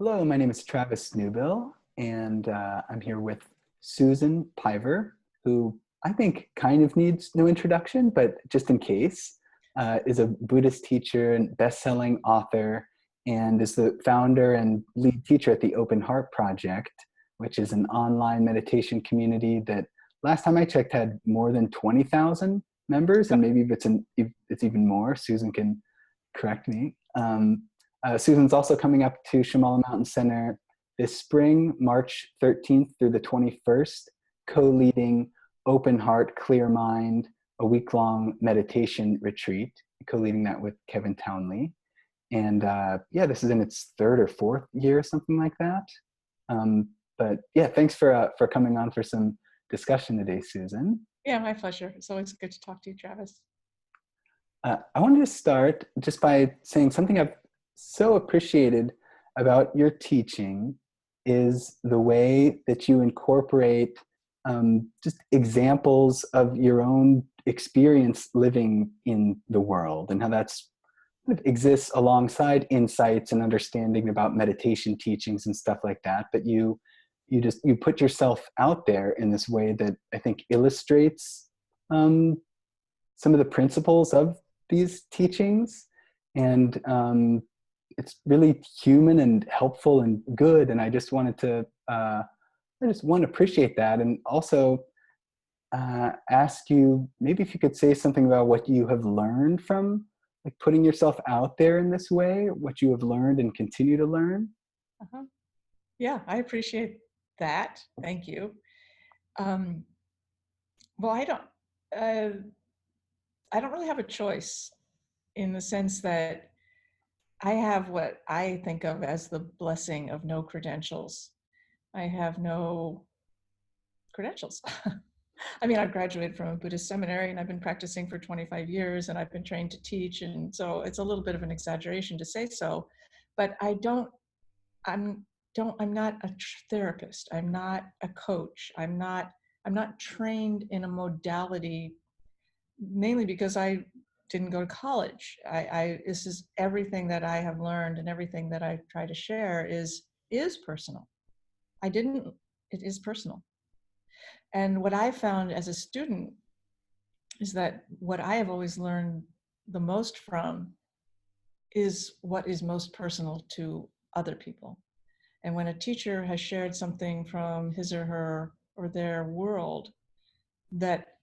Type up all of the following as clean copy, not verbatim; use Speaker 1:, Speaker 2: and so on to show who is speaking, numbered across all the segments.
Speaker 1: Hello, my name is Travis Newbill, and I'm here with Susan Piver, who I think kind of needs no introduction, but just in case, is a Buddhist teacher and best-selling author, and is the founder and lead teacher at the Open Heart Project, which is an online meditation community that last time I checked had more than 20,000 members, and maybe if it's even more. Susan can correct me. Susan's also coming up to Shamala Mountain Center this spring, March 13th through the 21st, co-leading Open Heart, Clear Mind, a week-long meditation retreat, co-leading that with Kevin Townley. And yeah, this is in its third or fourth year, something like that. But yeah, thanks for coming on for some discussion today, Susan.
Speaker 2: Yeah, my pleasure. It's always good to talk to you, Travis.
Speaker 1: I wanted to start just by saying something I've so appreciated about your teaching is the way that you incorporate just examples of your own experience living in the world, and how that's kind of exists alongside insights and understanding about meditation teachings and stuff like that. But you put yourself out there in this way that I think illustrates some of the principles of these teachings, and it's really human and helpful and good. And I just want to appreciate that, and also ask you maybe if you could say something about what you have learned from like putting yourself out there in this way, what you have learned and continue to learn.
Speaker 2: Uh-huh. Yeah, I appreciate that. Thank you. Well, I don't really have a choice, in the sense that I have what I think of as the blessing of no credentials. I have no credentials. I mean, I've graduated from a Buddhist seminary and I've been practicing for 25 years and I've been trained to teach. And so it's a little bit of an exaggeration to say so, but I'm not a therapist. I'm not a coach. I'm not trained in a modality, mainly because I didn't go to college. This is everything that I have learned, and everything that I try to share is personal. It is personal. And what I found as a student is that what I have always learned the most from is what is most personal to other people. And when a teacher has shared something from his or her or their world that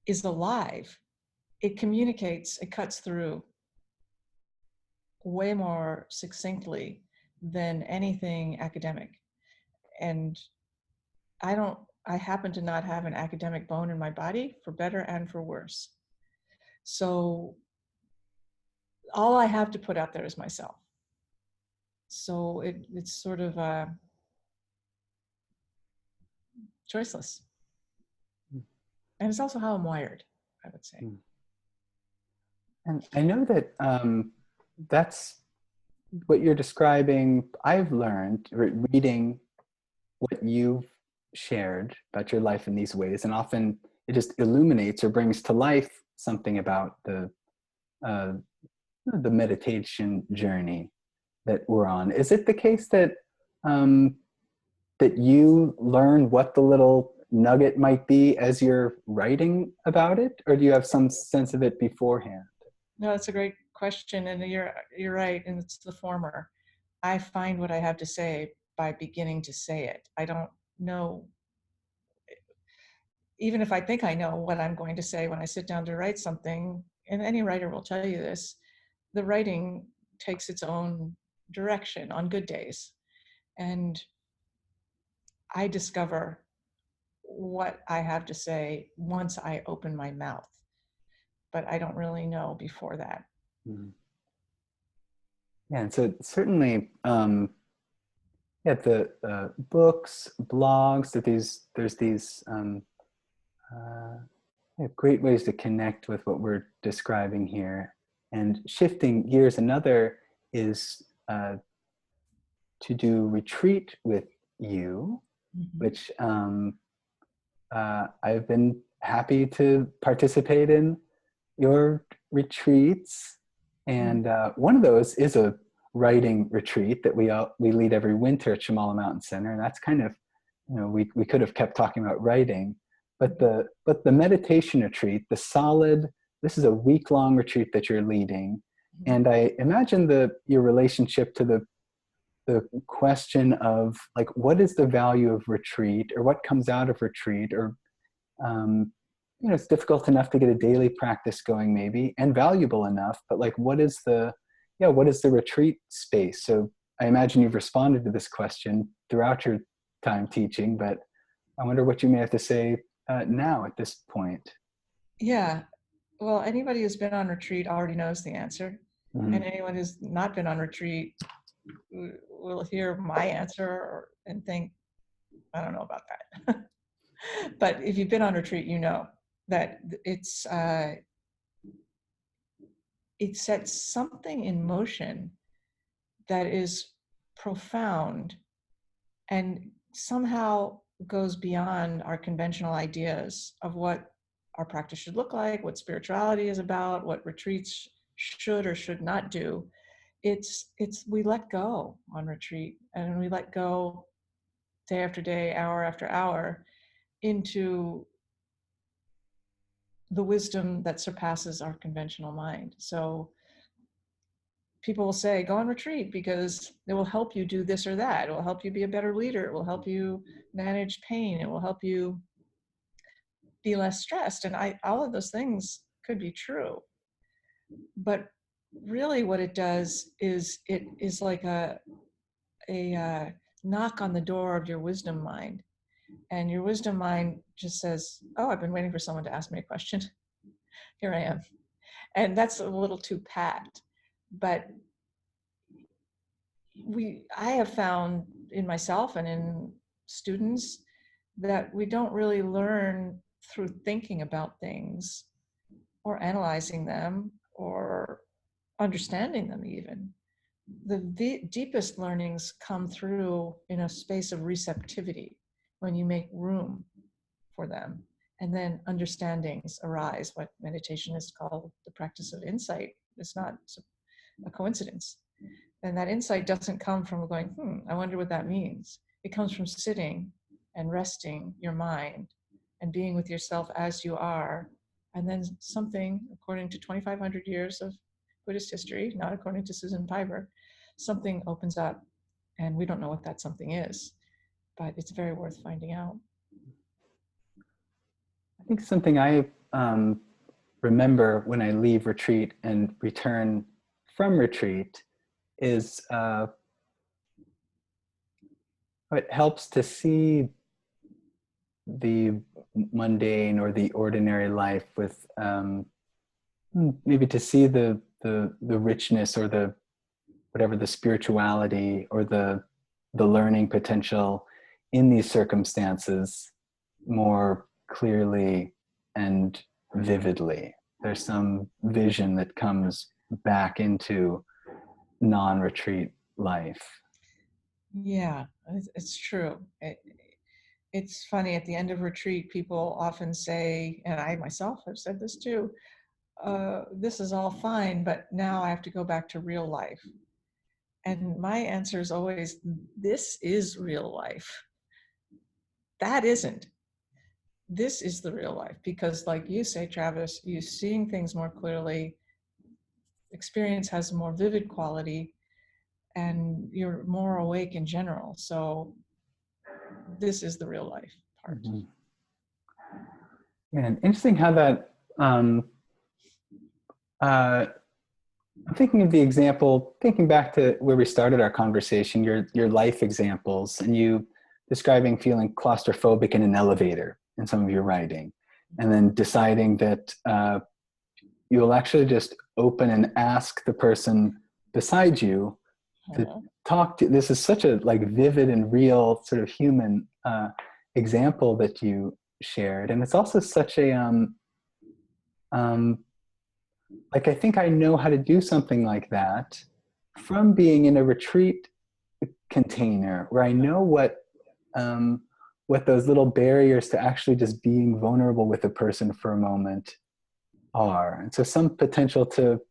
Speaker 2: is alive, it communicates, it cuts through way more succinctly than anything academic. And I happen to not have an academic bone in my body, for better and for worse. So all I have to put out there is myself. So it's sort of choiceless. And it's also how I'm wired, I would say.
Speaker 1: And I know that that's what you're describing. I've learned reading what you've shared about your life in these ways, and often it just illuminates or brings to life something about the meditation journey that we're on. Is it the case that that you learn what the little nugget might be as you're writing about it, or do you have some sense of it beforehand?
Speaker 2: No, that's a great question, and you're right, and it's the former. I find what I have to say by beginning to say it. I don't know, even if I think I know what I'm going to say when I sit down to write something, and any writer will tell you this, the writing takes its own direction on good days. And I discover what I have to say once I open my mouth, but I don't really know before that.
Speaker 1: Mm-hmm. Yeah, and so certainly, yeah, the books, blogs, there's these great ways to connect with what we're describing here. And shifting gears, another is to do retreat with you,
Speaker 2: Mm-hmm.
Speaker 1: which I've been happy to participate in your retreats. And one of those is a writing retreat that we lead every winter at Shamala Mountain Center, and that's kind of, we could have kept talking about writing, but the meditation retreat, the solid, this is a week-long retreat that you're leading, and I imagine your relationship to the question of like, what is the value of retreat, or what comes out of retreat, or it's difficult enough to get a daily practice going maybe, and valuable enough, but like, what is the retreat space? So I imagine you've responded to this question throughout your time teaching, but I wonder what you may have to say now at this point.
Speaker 2: Yeah. Well, anybody who's been on retreat already knows the answer.
Speaker 1: Mm-hmm.
Speaker 2: And anyone who's not been on retreat will hear my answer and think, I don't know about that. But if you've been on retreat, you know that it sets something in motion that is profound and somehow goes beyond our conventional ideas of what our practice should look like, what spirituality is about, what retreats should or should not do. We let go on retreat, and we let go day after day, hour after hour, into the wisdom that surpasses our conventional mind. So people will say, go on retreat because it will help you do this or that. It will help you be a better leader. It will help you manage pain. It will help you be less stressed. And all of those things could be true. But really what it does is it is like a knock on the door of your wisdom mind. And your wisdom mind just says, oh, I've been waiting for someone to ask me a question. Here I am. And that's a little too pat. But I have found in myself and in students that we don't really learn through thinking about things or analyzing them or understanding them even. The deepest learnings come through in a space of receptivity when you make room for them. And then understandings arise. What meditation is called the practice of insight. It's not a coincidence. And that insight doesn't come from going, I wonder what that means. It comes from sitting and resting your mind and being with yourself as you are. And then something, according to 2,500 years of Buddhist history, not according to Susan Piver, something opens up, and we don't know what that something is, but it's very worth finding out.
Speaker 1: I think something I remember when I leave retreat and return from retreat is it helps to see the mundane or the ordinary life with maybe to see the richness or the whatever, the spirituality or the learning potential in these circumstances more clearly and vividly. There's some vision that comes back into non-retreat life.
Speaker 2: Yeah, it's true. It's funny, at the end of retreat, people often say, and I myself have said this too, this is all fine, but now I have to go back to real life. And my answer is always, this is real life. That isn't. This is the real life, because like you say, Travis, you're seeing things more clearly, experience has a more vivid quality, and you're more awake in general. So this is the real life part.
Speaker 1: Mm-hmm. Yeah, and interesting how that, I'm thinking of the example, thinking back to where we started our conversation, your life examples, and you describing feeling claustrophobic in an elevator in some of your writing, and then deciding that you will actually just open and ask the person beside you to talk to. This is such a like vivid and real sort of human example that you shared, and it's also such a like I think I know how to do something like that from being in a retreat container where I know what those little barriers to actually just being vulnerable with a person for a moment are. And so some potential to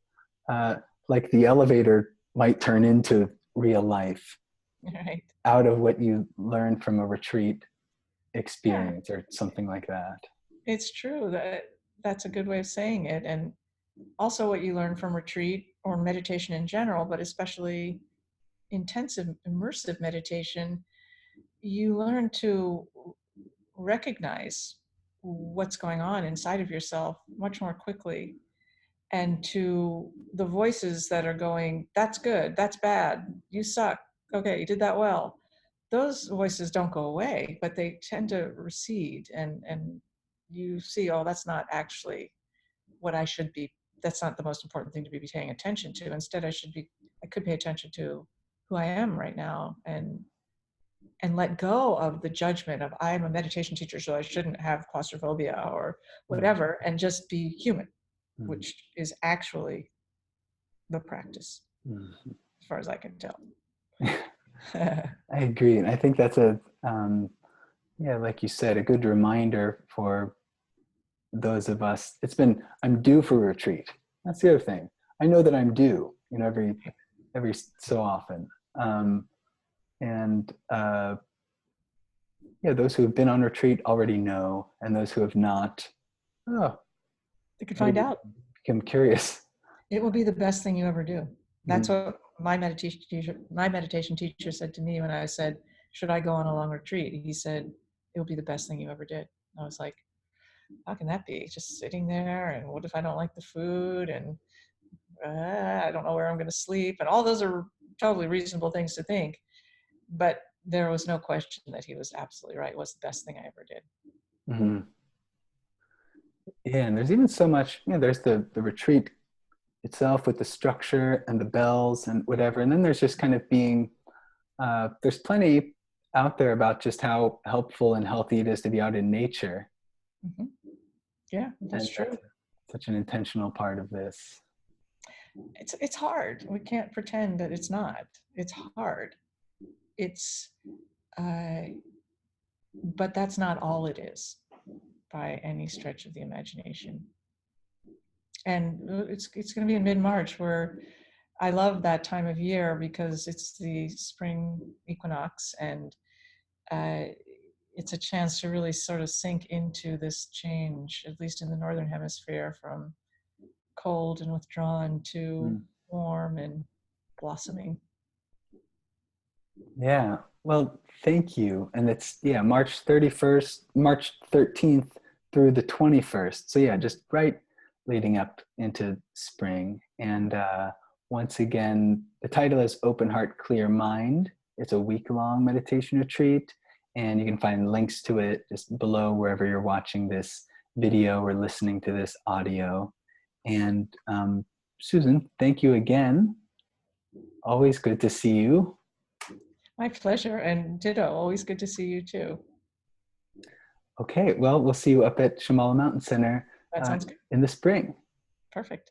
Speaker 1: like the elevator might turn into real life
Speaker 2: Right.
Speaker 1: out of what you learned from a retreat
Speaker 2: Yeah,
Speaker 1: experience or something like that.
Speaker 2: it's true that that's a good way of saying it. And also what you learn from retreat or meditation in general, but especially intensive immersive meditation, you learn to recognize what's going on inside of yourself much more quickly, and to the voices that are going, that's good, that's bad, you suck, okay, you did that well. Those voices don't go away, but they tend to recede, and you see, oh, that's not actually what I should be, that's not the most important thing to be paying attention to. Instead, I could pay attention to who I am right now, and let go of the judgment of I'm a meditation teacher, so I shouldn't have claustrophobia or whatever, and just be human,
Speaker 1: Mm-hmm.
Speaker 2: which is actually the practice,
Speaker 1: Mm-hmm.
Speaker 2: as far as I can tell.
Speaker 1: I agree. And I think that's yeah, like you said, a good reminder for those of us. I'm due for a retreat. That's the other thing. I know that I'm due, every so often. Um, and yeah, those who have been on retreat already know, and those who have not, oh,
Speaker 2: They could find
Speaker 1: maybe
Speaker 2: out.
Speaker 1: become curious.
Speaker 2: It will be the best thing you ever do. That's
Speaker 1: Mm-hmm.
Speaker 2: what my meditation teacher said to me when I said, should I go on a long retreat? He said, it will be the best thing you ever did. I was like, how can that be? Just sitting there, and what if I don't like the food, and I don't know where I'm going to sleep, and all those are totally reasonable things to think. But there was no question that he was absolutely right. It was the best thing I ever did.
Speaker 1: Mm-hmm. Yeah, and there's even so much, there's the retreat itself with the structure and the bells and whatever. And then there's just kind of there's plenty out there about just how helpful and healthy it is to be out in nature.
Speaker 2: Mm-hmm. Yeah,
Speaker 1: And
Speaker 2: that's
Speaker 1: that's
Speaker 2: true.
Speaker 1: such an intentional part of this.
Speaker 2: It's hard. We can't pretend that it's not. It's hard. It's uh, but that's not all it is by any stretch of the imagination. And it's going to be in mid-March, where I love that time of year because it's the spring equinox, and uh, it's a chance to really sort of sink into this change, at least in the northern hemisphere, from cold and withdrawn to
Speaker 1: Mm.
Speaker 2: warm and blossoming.
Speaker 1: Yeah. Well, thank you. And it's, yeah, March 31st, March 13th through the 21st. So yeah, just right leading up into spring. And once again, the title is Open Heart, Clear Mind. It's a week-long meditation retreat. And you can find links to it just below wherever you're watching this video or listening to this audio. And Susan, thank you again. Always good to see you.
Speaker 2: My pleasure, and ditto. Always good to see you too.
Speaker 1: Okay, well, we'll see you up at Shamala Mountain Center
Speaker 2: That sounds good.
Speaker 1: in the spring.
Speaker 2: Perfect.